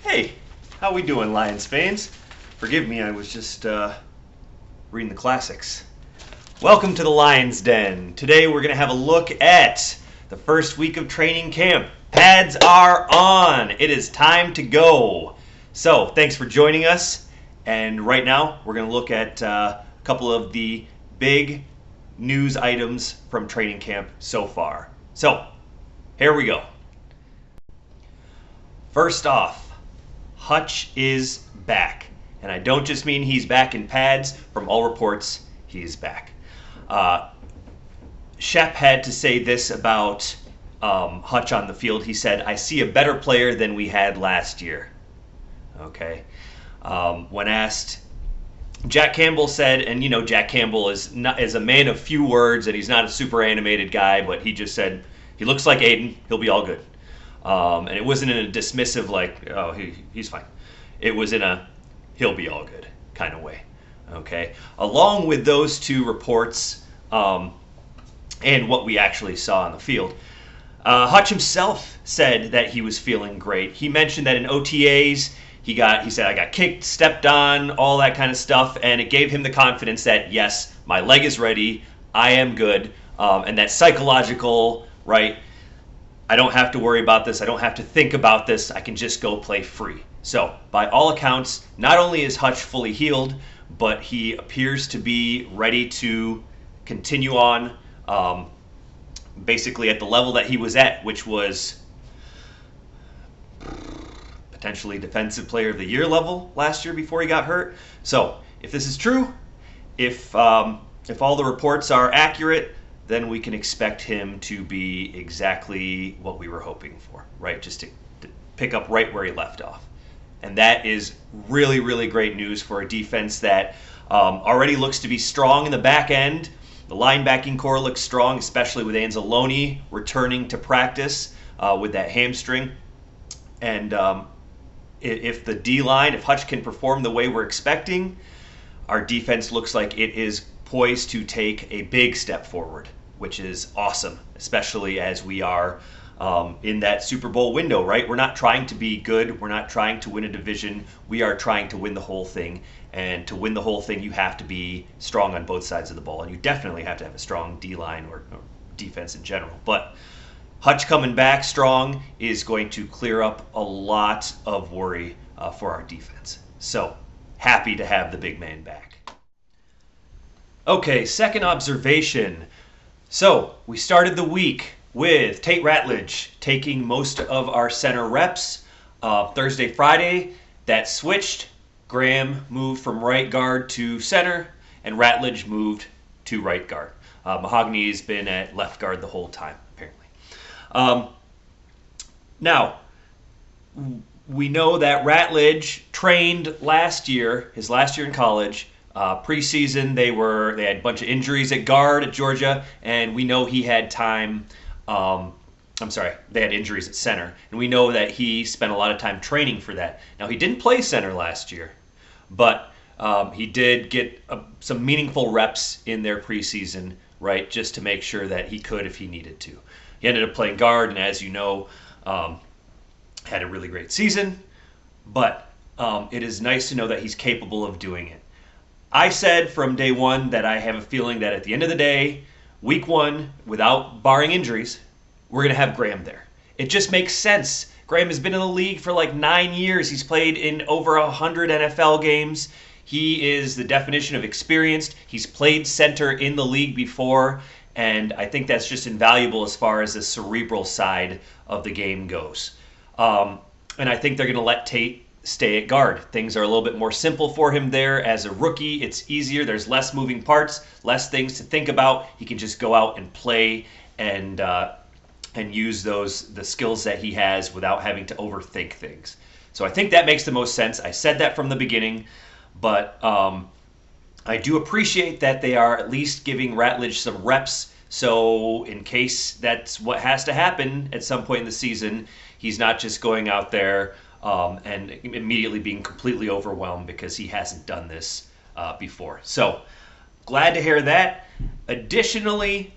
Hey, how we doing, Lions fans? Forgive me, I was just reading the classics. Welcome to the Lions Den. Today we're going to have a look at the first week of training camp. Pads are on. It is time to go. So, thanks for joining us. And right now, we're going to look at a couple of the big news items from training camp so far. So, here we go. First off, Hutch is back. And I don't just mean he's back in pads. From all reports, he is back. Shep had to say this about Hutch on the field. He said, "I see a better player than we had last year." Okay. When asked, Jack Campbell said, and you know Jack Campbell is a man of few words, and he's not a super animated guy, but he just said, he looks like Aiden. He'll be all good. And it wasn't in a dismissive like, oh, he's fine. It was in a he'll be all good kind of way. Okay. Along with those two reports and what we actually saw on the field, Hutch himself said that he was feeling great. He mentioned that in OTAs he said, I got kicked, stepped on, all that kind of stuff, and it gave him the confidence that yes, my leg is ready, I am good, and that psychological, right, I don't have to worry about this. I don't have to think about this. I can just go play free. So, by all accounts, not only is Hutch fully healed, but he appears to be ready to continue on basically at the level that he was at, which was potentially Defensive Player of the Year level last year before he got hurt. So, if this is true, if all the reports are accurate, then we can expect him to be exactly what we were hoping for, right? Just to pick up right where he left off. And that is really, really great news for a defense that already looks to be strong in the back end. The linebacking core looks strong, especially with Anzalone returning to practice with that hamstring. And if the D-line, if Hutch can perform the way we're expecting, our defense looks like it is poised to take a big step forward, which is awesome, especially as we are in that Super Bowl window, right? We're not trying to be good. We're not trying to win a division. We are trying to win the whole thing. And to win the whole thing, you have to be strong on both sides of the ball. And you definitely have to have a strong D-line or defense in general. But Hutch coming back strong is going to clear up a lot of worry for our defense. So happy to have the big man back. Okay, second observation. So we started the week with Tate Ratledge taking most of our center reps. Thursday, Friday, that switched. Graham moved from right guard to center, and Ratledge moved to right guard. Mahogany has been at left guard the whole time, apparently. Now, we know that Ratledge trained last year, his last year in college. Preseason, they had a bunch of injuries at guard at Georgia, and we know he had time. They had injuries at center, and we know that he spent a lot of time training for that. Now, he didn't play center last year, but he did get some meaningful reps in their preseason, right, just to make sure that he could if he needed to. He ended up playing guard, and as you know, had a really great season, but it is nice to know that he's capable of doing it. I said from day one that I have a feeling that at the end of the day, week one, without barring injuries, we're going to have Graham there. It just makes sense. Graham has been in the league for like 9 years. He's played in over 100 NFL games. He is the definition of experienced. He's played center in the league before, and I think that's just invaluable as far as the cerebral side of the game goes. And I think they're going to let Tate stay at guard. Things are a little bit more simple for him there as a rookie. It's easier. There's less moving parts, less things to think about. He can just go out and play and use the skills that he has without having to overthink things. So I think that makes the most sense. I said that from the beginning, but I do appreciate that they are at least giving Ratledge some reps. So in case that's what has to happen at some point in the season, he's not just going out there and immediately being completely overwhelmed because he hasn't done this before. So glad to hear that. Additionally,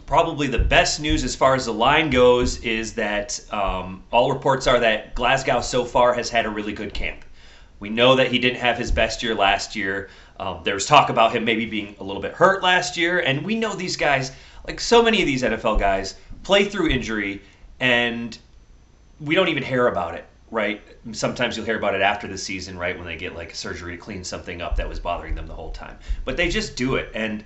probably the best news as far as the line goes is that all reports are that Glasgow so far has had a really good camp. We know that he didn't have his best year last year. There's talk about him maybe being a little bit hurt last year, and we know these guys, like so many of these NFL guys, play through injury, and we don't even hear about it, right? Sometimes you'll hear about it after the season, right, when they get like surgery to clean something up that was bothering them the whole time. But they just do it, and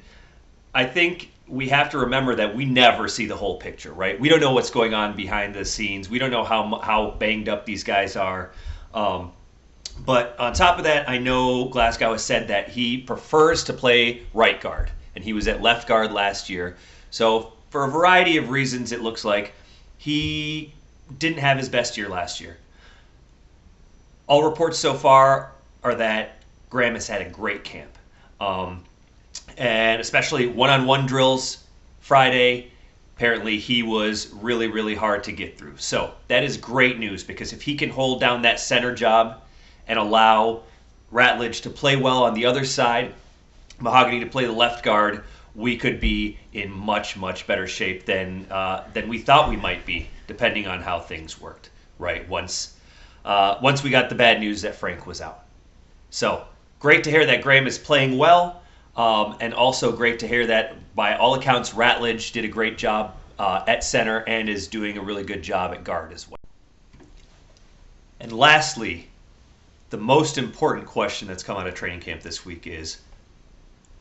I think we have to remember that we never see the whole picture, right? We don't know what's going on behind the scenes. We don't know how banged up these guys are. But on top of that, I know Glasgow has said that he prefers to play right guard, and he was at left guard last year. So for a variety of reasons, it looks like he didn't have his best year last year. All reports so far are that Graham has had a great camp. And especially one-on-one drills Friday, apparently he was really, really hard to get through. So that is great news, because if he can hold down that center job and allow Ratledge to play well on the other side, Mahogany to play the left guard, we could be in much, much better shape than we thought we might be, depending on how things worked, right? Once we got the bad news that Frank was out. So great to hear that Graham is playing well. And also great to hear that, by all accounts, Ratledge did a great job at center and is doing a really good job at guard as well. And lastly, the most important question that's come out of training camp this week is,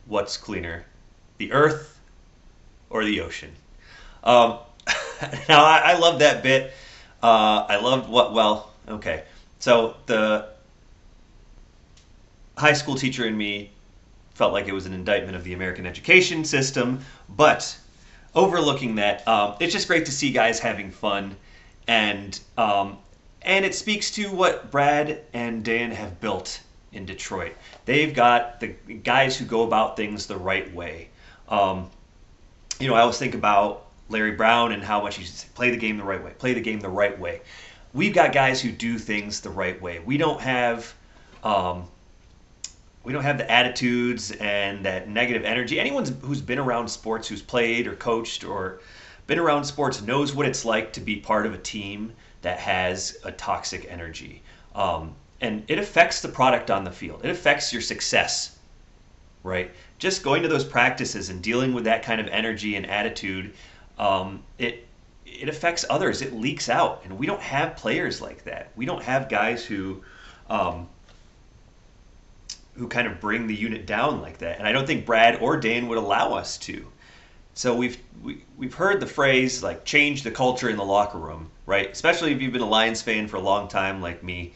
what's cleaner, the earth or the ocean? Now, I love that bit. I loved okay. So the high school teacher in me felt like it was an indictment of the American education system, but overlooking that, it's just great to see guys having fun, and it speaks to what Brad and Dan have built in Detroit. They've got the guys who go about things the right way. I always think about Larry Brown and how much he says, play the game the right way, play the game the right way. We've got guys who do things the right way. We don't have the attitudes and that negative energy. Anyone who's been around sports, who's played or coached or been around sports, knows what it's like to be part of a team that has a toxic energy. And it affects the product on the field. It affects your success, right? Just going to those practices and dealing with that kind of energy and attitude, it affects others. It leaks out. And we don't have players like that. We don't have guys who kind of bring the unit down like that. And I don't think Brad or Dan would allow us to. So we've heard the phrase, like, change the culture in the locker room, right? Especially if you've been a Lions fan for a long time like me.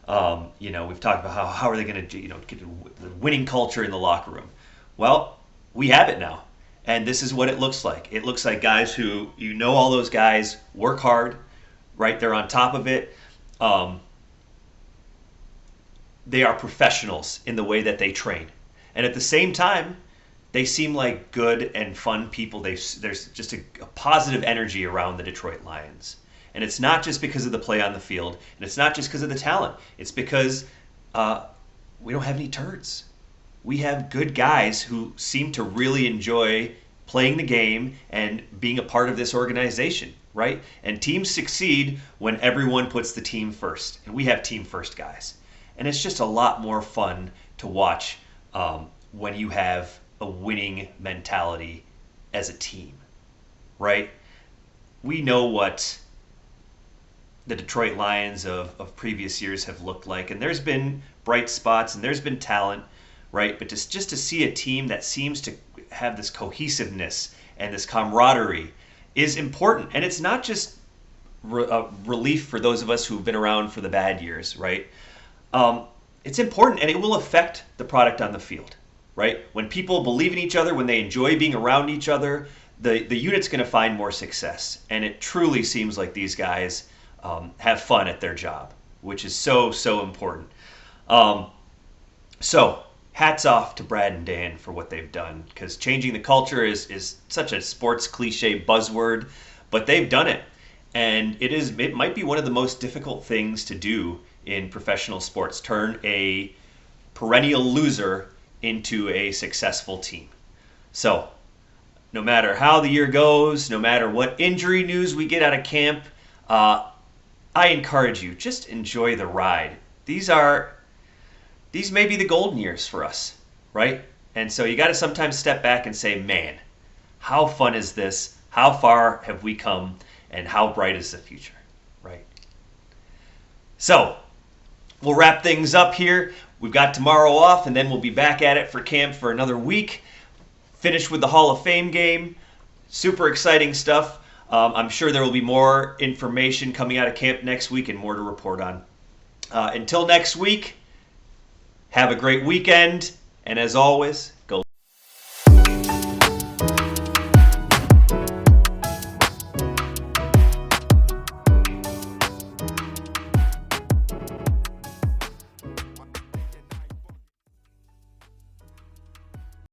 We've talked about how are they going to get the winning culture in the locker room. Well, we have it now. And this is what it looks like. It looks like guys who, all those guys work hard, right? They're on top of it. They are professionals in the way that they train. And at the same time, they seem like good and fun people. There's just a positive energy around the Detroit Lions. And it's not just because of the play on the field, and it's not just because of the talent. It's because we don't have any turds. We have good guys who seem to really enjoy playing the game and being a part of this organization, right? And teams succeed when everyone puts the team first. And we have team first guys. And it's just a lot more fun to watch when you have a winning mentality as a team, right? We know what the Detroit Lions of previous years have looked like, and there's been bright spots and there's been talent, right? But just to see a team that seems to have this cohesiveness and this camaraderie is important. And it's not just relief for those of us who've been around for the bad years, right? It's important, and it will affect the product on the field, right? When people believe in each other, when they enjoy being around each other, the unit's going to find more success. And it truly seems like these guys have fun at their job, which is so, so important. So hats off to Brad and Dan for what they've done, because changing the culture is such a sports cliche buzzword, but they've done it. And it might be one of the most difficult things to do in professional sports, turn a perennial loser into a successful team. So no matter how the year goes, no matter what injury news we get out of camp, I encourage you, just enjoy the ride. These may be the golden years for us, right? And so you got to sometimes step back and say, man, how fun is this? How far have we come? And how bright is the future, right? So we'll wrap things up here. We've got tomorrow off, and then we'll be back at it for camp for another week. Finish with the Hall of Fame game. Super exciting stuff. I'm sure there will be more information coming out of camp next week and more to report on. Until next week, have a great weekend. And as always,